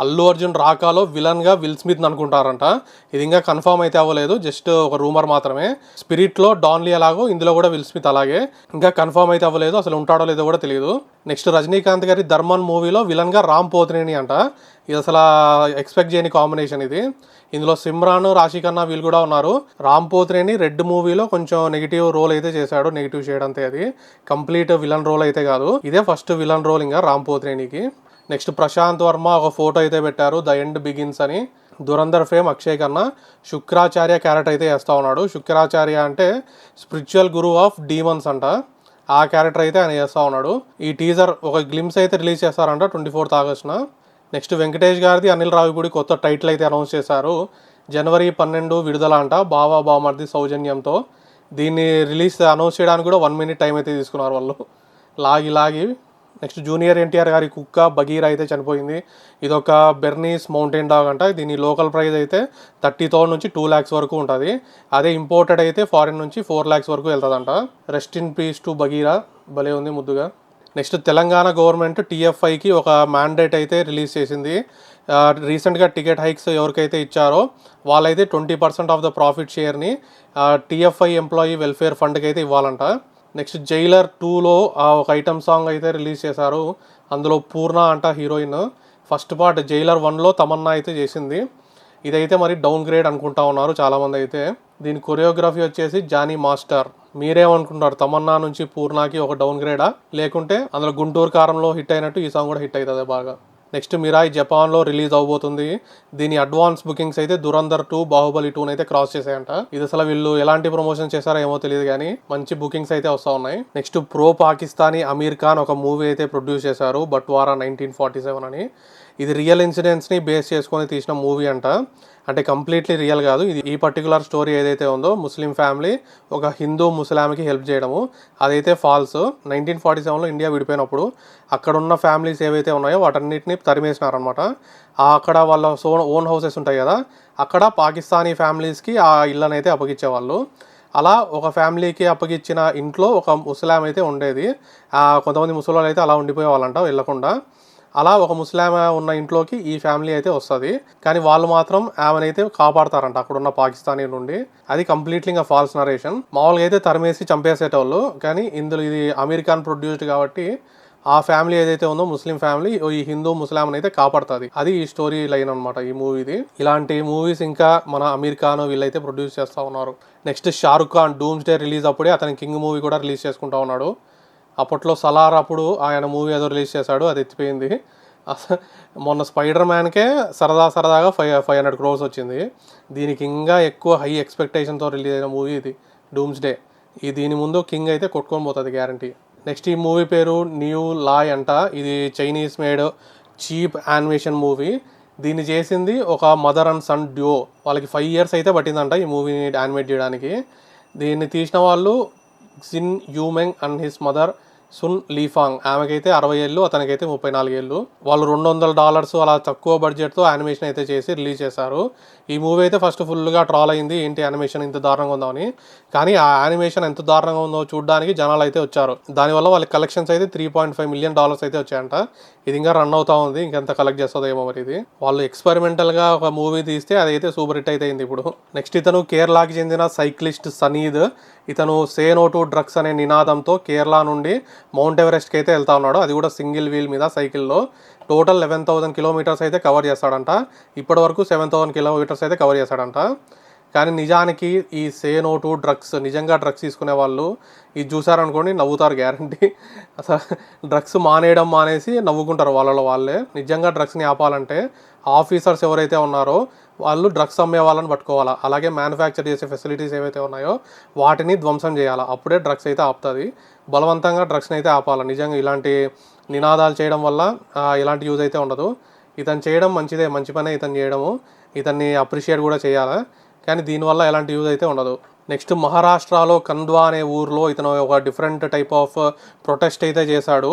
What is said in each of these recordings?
అల్లు అర్జున్ రాకాలో విలన్గా will Smith అనుకుంటారంట. ఇది ఇంకా కన్ఫర్మ్ అయితే అవ్వలేదు, జస్ట్ ఒక రూమర్ మాత్రమే. స్పిరిట్లో డాన్లీ ఎలాగో ఇందులో కూడా విల్ స్మిత్ అలాగే, ఇంకా కన్ఫర్మ్ అయితే అవ్వలేదు, అసలు ఉంటాడో లేదో కూడా తెలియదు. నెక్స్ట్ రజనీకాంత్ గారి ధర్మన్ మూవీలో విలన్గా రామ్ పోతినేని అంట. ఇది అసలు ఎక్స్పెక్ట్ చేయని కాంబినేషన్ ఇది. ఇందులో సిమ్రాన్, రాశి ఖన్నా వీళ్ళు కూడా ఉన్నారు. రామ్ పోతినేని రెడ్ మూవీలో కొంచెం నెగిటివ్ రోల్ అయితే చేశాడు, నెగిటివ్ షేడ్ అంతే, అది కంప్లీట్ విలన్ రోల్ అయితే కాదు. ఇదే ఫస్ట్ విలన్ రోల్ ఇంకా రామ్ పోతినేనికి. నెక్స్ట్ ప్రశాంత్ వర్మ ఒక ఫోటో అయితే పెట్టారు, ద ఎండ్ బిగిన్స్ అని. దురంధర్ ఫేమ్ అక్షయ్ ఖన్నా శుక్రాచార్య క్యారెక్టర్ అయితే వేస్తూ ఉన్నాడు. శుక్రాచార్య అంటే స్పిరిచువల్ గురు ఆఫ్ డీమన్స్ అంట, ఆ క్యారెక్టర్ అయితే ఆయన చేస్తూ ఉన్నాడు. ఈ టీజర్ ఒక గ్లిమ్స్ అయితే రిలీజ్ చేస్తారంట 24th ఆగస్టున. నెక్స్ట్ వెంకటేష్ గారిది అనిల్ రావిపూడి కొత్త టైటిల్ అయితే అనౌన్స్ చేశారు. జనవరి 12 విడుదల అంట, బావా బామర్ది సౌజన్యంతో. దీన్ని రిలీజ్ అనౌన్స్ చేయడానికి కూడా 1 minute టైం అయితే తీసుకున్నారు వాళ్ళు, లాగి. నెక్స్ట్ జూనియర్ ఎన్టీఆర్ గారి కుక్క బగీరా అయితే చనిపోయింది. ఇదొక బెర్నీస్ మౌంటైన్ డాగ్ అంట. దీని లోకల్ ప్రైస్ అయితే 30,000 నుంచి 2 lakhs వరకు ఉంటుంది. అదే ఇంపోర్టెడ్ అయితే ఫారిన్ నుంచి 4 lakhs వరకు వెళ్తుందంట. Rest in peace to Bagheera, భలే ఉంది ముద్దుగా. నెక్స్ట్ తెలంగాణ గవర్నమెంట్ టీఎఫ్ఐకి ఒక మ్యాండేట్ అయితే రిలీజ్ చేసింది. రీసెంట్గా టికెట్ హైక్స్ ఎవరికైతే ఇచ్చారో వాళ్ళైతే 20% ఆఫ్ ద ప్రాఫిట్ షేర్ని టీఎఫ్ఐ ఎంప్లాయీ వెల్ఫేర్ ఫండ్కి అయితే ఇవ్వాలంట. నెక్స్ట్ జైలర్ 2లో ఒక ఐటమ్ సాంగ్ అయితే రిలీజ్ చేశారు. అందులో పూర్ణ అంట హీరోయిన్. ఫస్ట్ పార్ట్ జైలర్ 1లో తమన్నా అయితే చేసింది. ఇదైతే మరి డౌన్ గ్రేడ్ అనుకుంటా ఉన్నారు చాలామంది అయితే. దీని కొరియోగ్రఫీ వచ్చేసి జానీ మాస్టర్. మీరేమనుకుంటారు, తమన్నా నుంచి పూర్ణకి ఒక డౌన్ గ్రేడా, లేకుంటే అందులో గుంటూరు కారంలో హిట్ అయినట్టు ఈ సాంగ్ కూడా హిట్ అవుతుంది బాగా. నెక్స్ట్ మిరాయి జపాన్లో రిలీజ్ అవబోతుంది. దీని అడ్వాన్స్ బుకింగ్స్ అయితే దురంధర్ 2, బాహుబలి 2 అయితే క్రాస్ చేసాయంట. ఇది అసలు వీళ్ళు ఎలాంటి ప్రమోషన్ చేశారో ఏమో తెలియదు కానీ మంచి బుకింగ్స్ అయితే వస్తూ ఉన్నాయి. నెక్స్ట్ ప్రో పాకిస్తానీ అమీర్ ఖాన్ ఒక మూవీ అయితే ప్రొడ్యూస్ చేశారు, బట్వారా 1947 అని. ఇది రియల్ ఇన్సిడెంట్స్ని బేస్ చేసుకొని తీసిన మూవీ అంట. అంటే కంప్లీట్లీ రియల్ కాదు ఇది. ఈ పర్టికులర్ స్టోరీ ఏదైతే ఉందో, ముస్లిం ఫ్యామిలీ ఒక హిందూ ముస్లాంకి హెల్ప్ చేయడము, అదైతే ఫాల్స్. 1947లో ఇండియా విడిపోయినప్పుడు అక్కడున్న ఫ్యామిలీస్ ఏవైతే ఉన్నాయో వాటన్నిటిని తరిమేసినారనమాట. అక్కడ వాళ్ళ ఓన్ హౌసెస్ ఉంటాయి కదా, అక్కడ పాకిస్తానీ ఫ్యామిలీస్కి ఆ ఇళ్ళని అయితే అప్పగించేవాళ్ళు. అలా ఒక ఫ్యామిలీకి అప్పగించిన ఇంట్లో ఒక ముస్లాం అయితే ఉండేది. కొంతమంది ముసలి అయితే అలా ఉండిపోయే వాళ్ళంట వెళ్ళకుండా. అలా ఒక ముస్లాం ఉన్న ఇంట్లోకి ఈ ఫ్యామిలీ అయితే వస్తుంది, కానీ వాళ్ళు మాత్రం ఆమెనైతే కాపాడతారంట అక్కడున్న పాకిస్తానీ నుండి. అది కంప్లీట్లీ ఇంకా ఫాల్స్ నరేషన్. మామూలుగా అయితే తరిమేసి చంపేసేటోళ్ళు, కానీ ఇందులో ఇది అమీర్ ఖాన్ ప్రొడ్యూస్డ్ కాబట్టి ఆ ఫ్యామిలీ ఏదైతే ఉందో ముస్లిం ఫ్యామిలీ ఈ హిందూ ముస్లాంని అయితే కాపాడుతుంది. అది ఈ స్టోరీ లైన్ అనమాట ఈ మూవీది. ఇలాంటి మూవీస్ ఇంకా మన అమీర్ ఖాన్ వీళ్ళైతే ప్రొడ్యూస్ చేస్తూ ఉన్నారు. Next Shahrukh Khan dooms day release అప్పుడే అతని కింగ్ మూవీ కూడా రిలీజ్ చేసుకుంటా ఉన్నాడు. అప్పట్లో సలార్ అప్పుడు ఆయన మూవీ ఏదో రిలీజ్ చేశాడు, అది ఎత్తిపోయింది. మొన్న స్పైడర్ మ్యాన్కే సరదాగా 500 crores వచ్చింది. దీనికి ఇంకా ఎక్కువ హై ఎక్స్పెక్టేషన్తో రిలీజ్ అయిన మూవీ ఇది డూమ్స్ డే. దీని ముందు కింగ్ అయితే కొట్టుకొని పోతుంది గ్యారంటీ. నెక్స్ట్ ఈ మూవీ పేరు న్యూ లాయ్ అంట. ఇది Chinese made cheap animation movie. దీన్ని చేసింది ఒక మదర్ అండ్ సన్ డ్యూ. వాళ్ళకి 5 years అయితే పట్టిందంట ఈ మూవీని యానిమేట్ చేయడానికి. దీన్ని తీసిన వాళ్ళు జిన్ యూమెంగ్ అండ్ హిస్ మదర్ సున్ లీఫాంగ్. ఆమెకైతే 60 ఏళ్ళు, అతనికైతే 34 ఏళ్ళు. వాళ్ళు $200 అలా తక్కువ బడ్జెట్తో యానిమేషన్ అయితే చేసి రిలీజ్ చేశారు. ఈ మూవీ అయితే ఫస్ట్ ఫుల్గా ట్రాల్ అయింది, ఏంటి యానిమేషన్ ఇంత దారుణంగా ఉందో అని. కానీ ఆ యానిమేషన్ ఎంత దారుణంగా ఉందో చూడడానికి జనాలు అయితే వచ్చారు. దానివల్ల వాళ్ళకి కలెక్షన్స్ అయితే $3.5 million అయితే వచ్చాయంట. ఇది ఇంకా రన్ అవుతా ఉంది, ఇంకెంత కలెక్ట్ చేస్తుందో ఏమో మరి. ఇది వాళ్ళు ఎక్స్పెరిమెంటల్గా ఒక మూవీ తీస్తే అదైతే సూపర్ హిట్ అయితే అయింది ఇప్పుడు. నెక్స్ట్ ఇతను కేరళకి చెందిన సైక్లిస్ట్ సనీద్. ఇతను సే నో టు డ్రగ్స్ అనే నినాదంతో కేరళ నుండి మౌంట్ ఎవరెస్ట్కి అయితే వెళ్తా ఉన్నాడు, అది కూడా సింగిల్ వీల్ మీద సైకిల్లో. టోటల్ 11,000 kilometers అయితే కవర్ చేస్తాడంట. ఇప్పటి వరకు 7,000 kilometers అయితే కవర్ చేస్తాడంట. కానీ నిజానికి ఈ సే నో టు డ్రగ్స్, నిజంగా డ్రగ్స్ తీసుకునే వాళ్ళు ఇది చూసారనుకోండి నవ్వుతారు గ్యారంటీ. అసలు డ్రగ్స్ మానేసి నవ్వుకుంటారు వాళ్ళలో వాళ్ళే. నిజంగా డ్రగ్స్ని ఆపాలంటే ఆఫీసర్స్ ఎవరైతే ఉన్నారో వాళ్ళు డ్రగ్స్ అమ్మే వాళ్ళని పట్టుకోవాలా, అలాగే మ్యానుఫ్యాక్చర్ చేసే ఫెసిలిటీస్ ఏవైతే ఉన్నాయో వాటిని ధ్వంసం చేయాలా, అప్పుడే డ్రగ్స్ అయితే ఆపుతుంది. బలవంతంగా డ్రగ్స్ని అయితే ఆపాలి. నిజంగా ఇలాంటి నినాదాలు చేయడం వల్ల ఎలాంటి యూజ్ అయితే ఉండదు. ఇతను చేయడం మంచిదే, మంచి పనే ఇతను చేయడము, ఇతన్ని అప్రిషియేట్ కూడా చేయాలి, కానీ దీనివల్ల ఎలాంటి యూజ్ అయితే ఉండదు. నెక్స్ట్ మహారాష్ట్రలో కంద్వా అనే ఊర్లో ఇతను ఒక డిఫరెంట్ టైప్ ఆఫ్ ప్రొటెస్ట్ అయితే చేశాడు.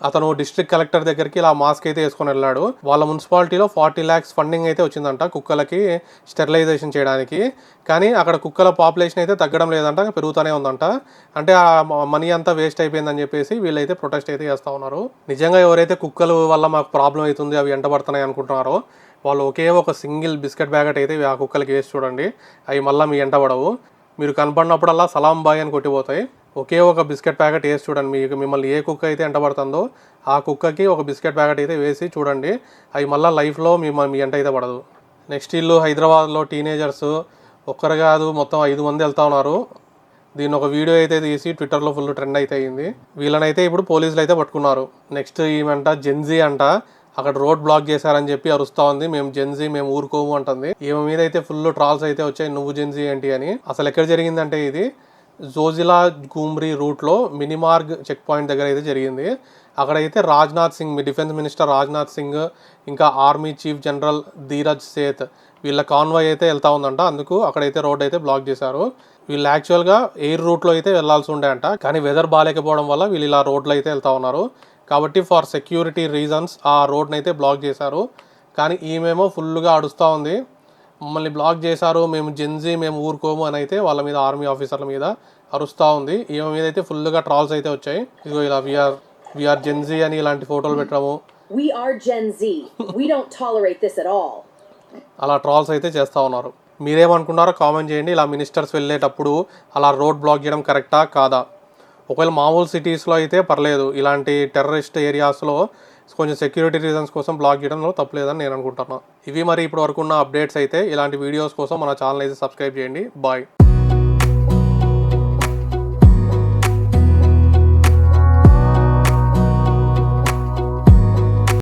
అతను డిస్ట్రిక్ట్ కలెక్టర్ దగ్గరికి ఇలా మాస్క్ అయితే వేసుకొని వెళ్ళాడు. వాళ్ళ మున్సిపాలిటీలో 40 lakhs ఫండింగ్ అయితే వచ్చిందంట కుక్కలకి స్టెరిలైజేషన్ చేయడానికి. కానీ అక్కడ కుక్కల పాపులేషన్ అయితే తగ్గడం లేదంట, పెరుగుతూనే ఉందంట. అంటే ఆ మనీ అంతా వేస్ట్ అయిపోయిందని చెప్పేసి వీళ్ళైతే ప్రొటెస్ట్ అయితే చేస్తూ ఉన్నారు. నిజంగా ఎవరైతే కుక్కల వల్ల మాకు ప్రాబ్లం అవుతుంది, అవి ఎంటబడుతున్నాయి అనుకుంటున్నారో వాళ్ళు ఒకే ఒక సింగిల్ బిస్కెట్ ప్యాకెట్ అయితే ఆ కుక్కలకి వేసి చూడండి, అవి మళ్ళీ మీ ఎంటబడవు. మీరు కనపడినప్పుడల్లా సలాం బాయ్ అని కొట్టిపోతాయి. ఒకే ఒక బిస్కెట్ ప్యాకెట్ వేసి చూడండి, మిమ్మల్ని ఏ కుక్క అయితే ఎంటబడుతుందో ఆ కుక్కకి ఒక బిస్కెట్ ప్యాకెట్ అయితే వేసి చూడండి, అవి మళ్ళీ లైఫ్లో మీ ఎంట అయితే పడదు. నెక్స్ట్ ఇల్లు హైదరాబాద్లో టీనేజర్స్ ఒక్కరు కాదు మొత్తం 5 మంది వెళ్తా ఉన్నారు. దీన్ని ఒక వీడియో అయితే తీసి ట్విట్టర్లో ఫుల్ ట్రెండ్ అయితే అయింది. వీళ్ళనైతే ఇప్పుడు పోలీసులు అయితే పట్టుకున్నారు. నెక్స్ట్ ఈమెంట జెన్జీ అంట, అక్కడ రోడ్ బ్లాక్ చేశారని చెప్పి అరుస్తూ ఉంది. మేము జెన్జీ మేము ఊరుకోము అంటుంది. ఈమె మీద అయితే ఫుల్ ట్రాల్స్ అయితే వచ్చాయి, నువ్వు జెన్జీ ఏంటి అని. అసలు ఎక్కడ జరిగిందంటే ఇది జోజిలా గుమ్రీ రూట్లో మినిమార్గ్ చెక్ పాయింట్ దగ్గర అయితే జరిగింది. అక్కడైతే రాజ్నాథ్ సింగ్, మీ డిఫెన్స్ మినిస్టర్ రాజ్నాథ్ సింగ్, ఇంకా army chief general Dheeraj Seth వీళ్ళ కాన్వాయ్ అయితే వెళ్తా ఉందంట. అందుకు అక్కడైతే రోడ్ అయితే బ్లాక్ చేశారు. వీళ్ళు యాక్చువల్గా ఎయిర్ రూట్లో అయితే వెళ్లాల్సి ఉండే అంట, కానీ వెదర్ బాగాలేకపోవడం వల్ల వీళ్ళు ఇలా రోడ్లో అయితే వెళ్తా ఉన్నారు. కాబట్టి ఫర్ సెక్యూరిటీ రీజన్స్ ఆ రోడ్ని అయితే బ్లాక్ చేశారు. కానీ ఈమెమో ఫుల్గా అడుస్తూ ఉంది, మమ్మల్ని బ్లాక్ చేశారు, మేము జెన్జీ మేము ఊరుకోము అని అయితే వాళ్ళ మీద ఆర్మీ ఆఫీసర్ల మీద అరుస్తూ ఉంది. ఈమె మీద అయితే ఫుల్గా ట్రాల్స్ అయితే వచ్చాయి. ఇదిగో ఇలా వీఆర్ జెన్జీ అని ఇలాంటి ఫోటోలు పెట్టడము, అలా ట్రాల్స్ అయితే చేస్తూ ఉన్నారు. మీరేమనుకున్నారో కామెంట్ చేయండి. ఇలా మినిస్టర్స్ వెళ్ళేటప్పుడు అలా రోడ్ బ్లాక్ చేయడం కరెక్టా కాదా? ఒకవేళ మామూలు సిటీస్లో అయితే పర్లేదు, ఇలాంటి టెర్రరిస్ట్ ఏరియాస్లో కొంచెం సెక్యూరిటీ రీజన్స్ కోసం బ్లాక్ చేయడంలో తప్పలేదని నేను అనుకుంటున్నాను. ఇవి మరి ఇప్పటి వరకు ఉన్న అప్డేట్స్ అయితే. ఇలాంటి వీడియోస్ కోసం మన ఛానల్ అయితే సబ్స్క్రైబ్ చేయండి. బాయ్.